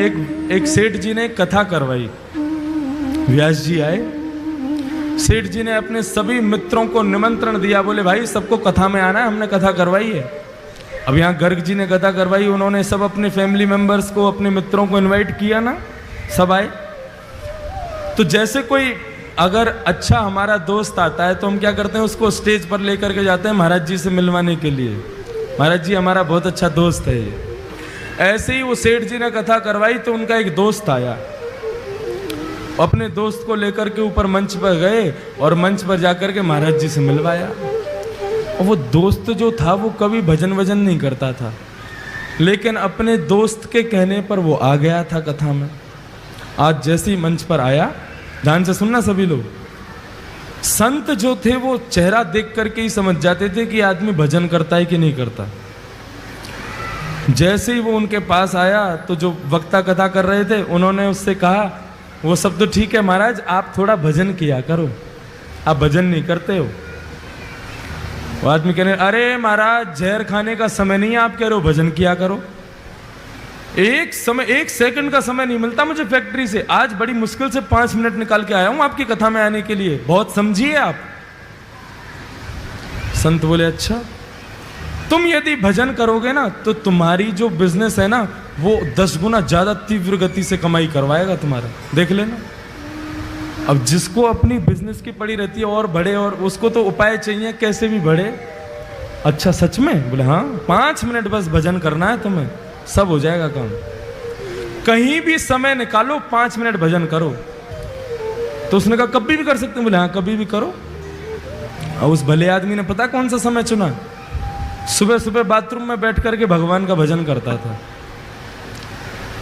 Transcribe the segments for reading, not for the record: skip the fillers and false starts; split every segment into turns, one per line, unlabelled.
एक सेठ जी ने कथा करवाई। व्यास जी आए, सेठ जी ने अपने सभी मित्रों को निमंत्रण दिया, बोले भाई सबको कथा में आना है, हमने कथा करवाई है। अब यहाँ गर्ग जी ने कथा करवाई, उन्होंने सब अपने फैमिली मेंबर्स को, अपने मित्रों को इनवाइट किया ना, सब आए। तो जैसे कोई अगर अच्छा हमारा दोस्त आता है तो हम क्या करते हैं, उसको स्टेज पर लेकर के जाते हैं महाराज जी से मिलवाने के लिए, महाराज जी हमारा बहुत अच्छा दोस्त है ये। ऐसे ही वो सेठ जी ने कथा करवाई तो उनका एक दोस्त आया, अपने दोस्त को लेकर के ऊपर मंच पर गए और मंच पर जाकर के महाराज जी से मिलवाया। और वो दोस्त जो था वो कभी भजन वजन नहीं करता था, लेकिन अपने दोस्त के कहने पर वो आ गया था कथा में। आज जैसे ही मंच पर आया, ध्यान से सुनना सभी लोग, संत जो थे वो चेहरा देख करके ही समझ जाते थे कि आदमी भजन करता है कि नहीं करता। जैसे ही वो उनके पास आया तो जो वक्ता कथा कर रहे थे उन्होंने उससे कहा, वो सब तो ठीक है महाराज, आप थोड़ा भजन किया करो, आप भजन नहीं करते हो। वो आदमी कह रहे, अरे महाराज जहर खाने का समय नहीं है, आप कह रहे हो भजन किया करो। एक सेकंड का समय नहीं मिलता मुझे फैक्ट्री से, आज बड़ी मुश्किल से 5 मिनट निकाल के आया हूं आपकी कथा में आने के लिए, बहुत समझिए आप। संत बोले, अच्छा तुम यदि भजन करोगे ना तो तुम्हारी जो बिजनेस है ना वो 10 गुना ज्यादा तीव्र गति से कमाई करवाएगा तुम्हारा, देख लेना। अब जिसको अपनी बिजनेस की पड़ी रहती है और बढ़े, और उसको तो उपाय चाहिए कैसे भी बढ़े। अच्छा सच में? बोले हाँ, 5 मिनट बस भजन करना है तुम्हें, सब हो जाएगा काम। कहीं भी समय निकालो, 5 मिनट भजन करो। तो उसने कहा कभी भी कर सकते हैं? बोले हाँ कभी भी करो। और उस भले आदमी ने पता कौन सा समय चुना? सुबह सुबह बाथरूम में बैठ करके भगवान का भजन करता था।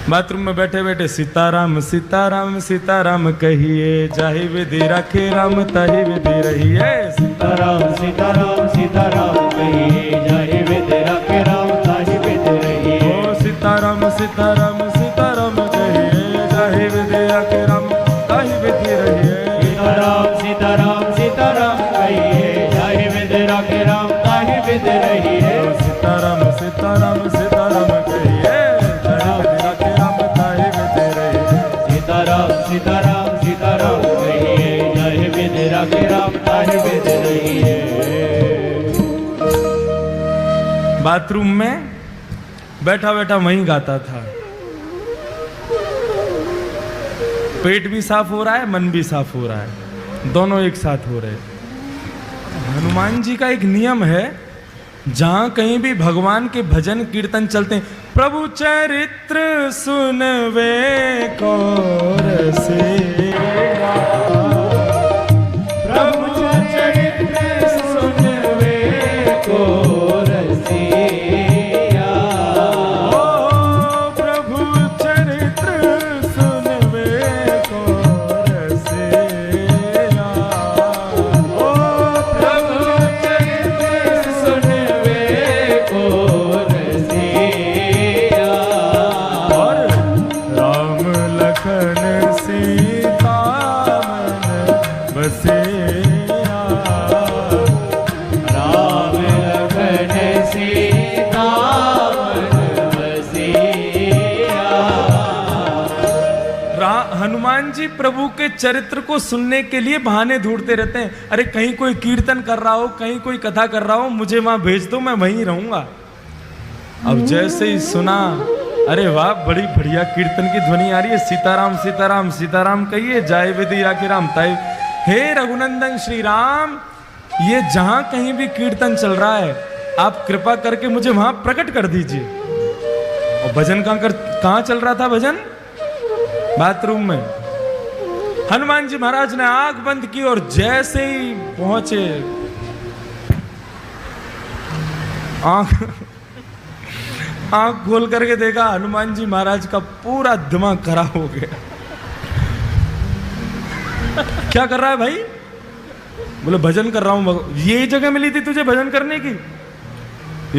बाथरूम में बैठे बैठे सीताराम सीताराम सीताराम कहिए, जाहि विधि राखे राम ताहि विधि रहिए।
सीताराम सीताराम सीताराम कहिए, जाहि विधि राखे राम ताहि विधि रहिए।
ओ सीताराम सीताराम सीताराम कहिए, जाहि विधि राखे राम ताहि विधि रहिए।
सीताराम सीताराम सीताराम कहिए, जाहि विधि राखे राम ताहि विधि रहिए।
सीताराम सीताराम सीताराम कहिए, जाहि विधि राखे राम ताहि विधि रहिए।
सीताराम सीताराम सीताराम कहिए, जाहि विधि राखे राम ताहि विधि रहिए।
बाथरूम में बैठा बैठा वहीं गाता था। पेट भी साफ हो रहा है, मन भी साफ हो रहा है, दोनों एक साथ हो रहे। हनुमान जी का एक नियम है, जहां कहीं भी भगवान के भजन कीर्तन चलते हैं, प्रभु चरित्र सुनवे को रसेरा, प्रभु चरित्र सुनवे को रसेरा। ओ प्रभु चरित्र सुनवे को रसेरा। ओ प्रभु चरित्र सुनवे को रसेरा। और राम लखन सीता मन बसेरा।
राम लखन सीता मन बसेरा।
हनुमान जी प्रभु के चरित्र को सुनने के लिए बहाने ढूंढते रहते हैं। अरे कहीं कोई कीर्तन कर रहा हो, कहीं कोई कथा कर रहा हो, मुझे वहां भेज दो, मैं वहीं रहूंगा। अब जैसे ही सुना, अरे वाह बड़ी बढ़िया कीर्तन की ध्वनि आ रही है, सीताराम सीताराम सीताराम कहिए, जाय विधि राखे राम ताहि। हे रघुनंदन श्री राम, ये जहां कहीं भी कीर्तन चल रहा है आप कृपा करके मुझे वहां प्रकट कर दीजिए। और भजन कहां चल रहा था? भजन बाथरूम में। हनुमान जी महाराज ने आंख बंद की और जैसे ही पहुंचे, आंख खोल करके देखा, हनुमान जी महाराज का पूरा दिमाग खराब हो गया। क्या कर रहा है भाई? बोले भजन कर रहा हूं। यही जगह मिली थी तुझे भजन करने की?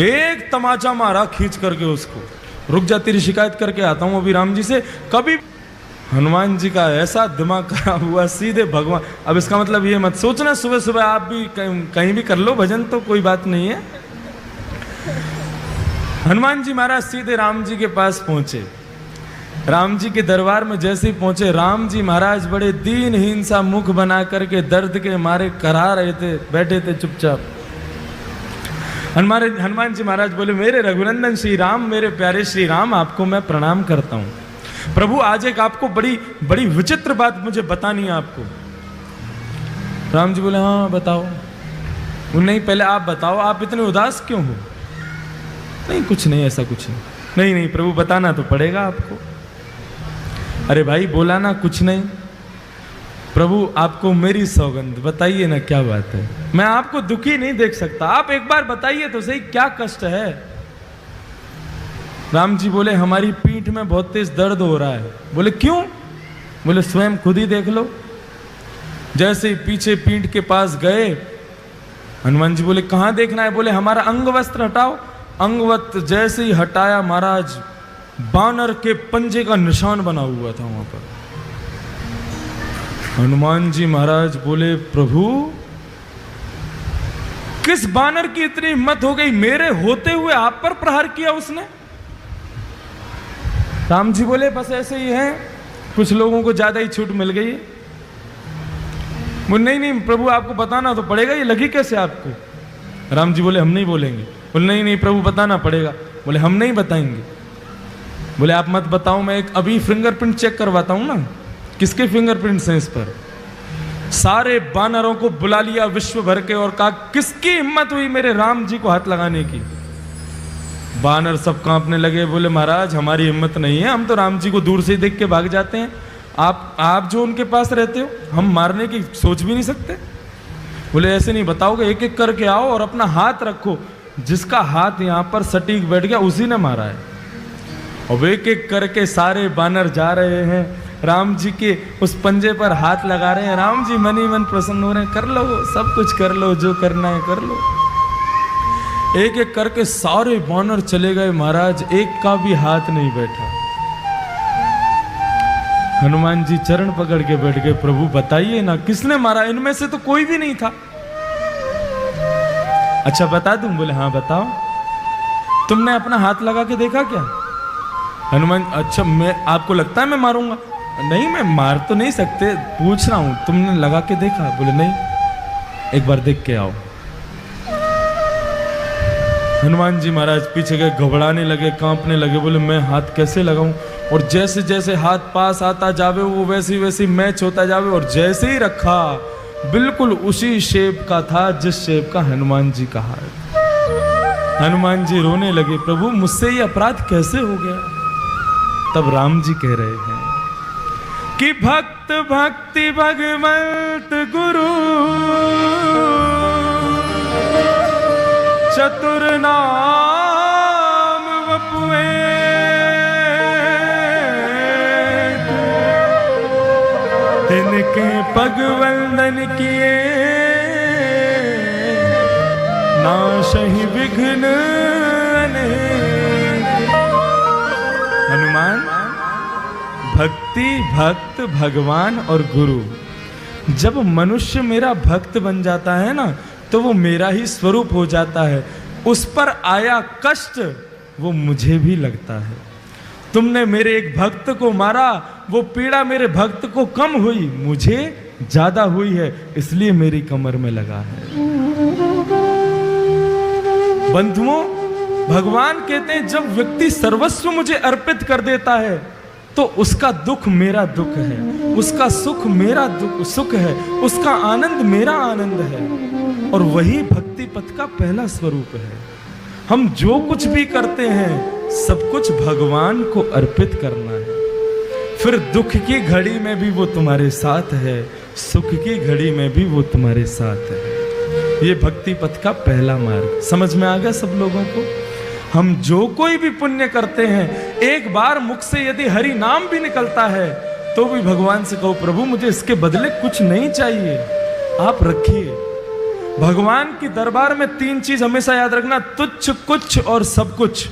एक तमाचा मारा खींच करके उसको, रुक जा तेरी शिकायत करके आता हूं अभी राम जी से। कभी हनुमान जी का ऐसा दिमाग खराब हुआ, सीधे भगवान। अब इसका मतलब ये मत सोचना सुबह सुबह आप भी कहीं भी कर लो भजन, तो कोई बात नहीं है। हनुमान जी महाराज सीधे राम जी के पास पहुंचे। राम जी के दरबार में जैसे ही पहुंचे, राम जी महाराज बड़े दीनहीन सा मुख बना करके दर्द के मारे करा रहे थे, बैठे थे चुपचाप। हनुमान जी महाराज बोले, मेरे रघुनंदन श्री राम, मेरे प्यारे श्री राम, आपको मैं प्रणाम करता हूं। प्रभु आज एक आपको बड़ी बड़ी विचित्र बात मुझे बतानी है आपको। राम जी बोले, हाँ बताओ। नहीं पहले आप बताओ, आप इतने उदास क्यों हो? नहीं कुछ नहीं, ऐसा कुछ नहीं। नहीं नहीं प्रभु बताना तो पड़ेगा आपको। अरे भाई बोला ना कुछ नहीं। प्रभु आपको मेरी सौगंध, बताइए ना क्या बात है। मैं आपको दुखी नहीं देख सकता, आप एक बार बताइए तो सही क्या कष्ट है। राम जी बोले, हमारी पीठ में बहुत तेज दर्द हो रहा है। बोले क्यों? बोले स्वयं खुद ही देख लो। जैसे ही पीछे पीठ के पास गए, हनुमान जी बोले कहां देखना है? बोले हमारा अंग वस्त्र हटाओ। अंग वस्त्र जैसे ही हटाया महाराज, बानर के पंजे का निशान बना हुआ था वहां पर। हनुमान जी महाराज बोले, प्रभु किस बानर की इतनी हिम्मत हो गई, मेरे होते हुए आप पर प्रहार किया उसने? राम जी बोले, बस ऐसे ही है, कुछ लोगों को ज्यादा ही छूट मिल गई है। बोले नहीं नहीं प्रभु आपको बताना तो पड़ेगा, ये लगी कैसे आपको? राम जी बोले, हम नहीं बोलेंगे। बोले नहीं नहीं प्रभु बताना पड़ेगा। बोले हम नहीं बताएंगे। बोले आप मत बताओ, मैं एक अभी फिंगरप्रिंट चेक करवाता हूं ना। किसके फिंगरप्रिंट्स हैं इस पर? सारे बानरों को बुला लिया विश्व भर के और कहा, किसकी हिम्मत हुई मेरे राम जी को हाथ लगाने की? बानर सब कांपने लगे। बोले महाराज हमारी हिम्मत नहीं है, हम तो राम जी को दूर से देख के भाग जाते हैं। आप जो उनके पास रहते हो, हम मारने की सोच भी नहीं सकते। बोले ऐसे नहीं बताओगे, एक एक करके आओ और अपना हाथ रखो। जिसका हाथ यहां पर सटीक बैठ गया उसी ने मारा है। और एक एक करके सारे बानर जा रहे हैं, राम जी के उस पंजे पर हाथ लगा रहे हैं। राम जी मन ही मन प्रसन्न हो रहे हैं, कर लो सब कुछ कर लो, जो करना है कर लो। एक एक करके सारे बानर चले गए महाराज, एक का भी हाथ नहीं बैठा। हनुमान जी चरण पकड़ के बैठ गए, प्रभु बताइए ना किसने मारा? इनमें से तो कोई भी नहीं था। अच्छा बता दूं? बोले हाँ बताओ। तुमने अपना हाथ लगा के देखा क्या? हनुमान, अच्छा मैं, आपको लगता है मैं मारूंगा? नहीं मैं मार तो नहीं सकते, पूछ रहा हूं तुमने लगा के देखा? बोले नहीं, एक बार देख के आओ। हनुमान जी महाराज पीछे गए, घबराने लगे, कांपने लगे। बोले मैं हाथ कैसे लगाऊं? और जैसे जैसे हाथ पास आता जावे वो वैसे वैसे मैच होता जावे। और जैसे ही रखा बिल्कुल उसी शेप का था जिस शेप का हनुमान जी का हाथ। हनुमान जी रोने लगे, प्रभु मुझसे ये अपराध कैसे हो गया? तब राम जी कह रहे हैं कि भक्त भक्ति भगवंत गुरु चतुर नाम वपुए तिनके पग वंदन किए नाशहि विघ्न अनेक। हनुमान, भक्ति, भक्त, भगवान और गुरु, जब मनुष्य मेरा भक्त बन जाता है ना तो वो मेरा ही स्वरूप हो जाता है। उस पर आया कष्ट वो मुझे भी लगता है। तुमने मेरे एक भक्त को मारा, वो पीड़ा मेरे भक्त को कम हुई, मुझे ज्यादा हुई है, इसलिए मेरी कमर में लगा है। बंधुओं, भगवान कहते हैं जब व्यक्ति सर्वस्व मुझे अर्पित कर देता है तो उसका दुख मेरा दुख है, उसका सुख मेरा सुख है, उसका आनंद मेरा आनंद है। और वही भक्ति पथ का पहला स्वरूप है। हम जो कुछ भी करते हैं सब कुछ भगवान को अर्पित करना है। फिर दुख की घड़ी में भी वो तुम्हारे साथ है, सुख की घड़ी में भी वो तुम्हारे साथ है। ये भक्ति पथ का पहला मार्ग समझ में आ गया सब लोगों को? हम जो कोई भी पुण्य करते हैं, एक बार मुख से यदि हरि नाम भी निकलता है तो भी भगवान से कहो, प्रभु मुझे इसके बदले कुछ नहीं चाहिए, आप रखिए। भगवान की दरबार में तीन चीज हमेशा याद रखना, तुच्छ, कुछ और सब कुछ।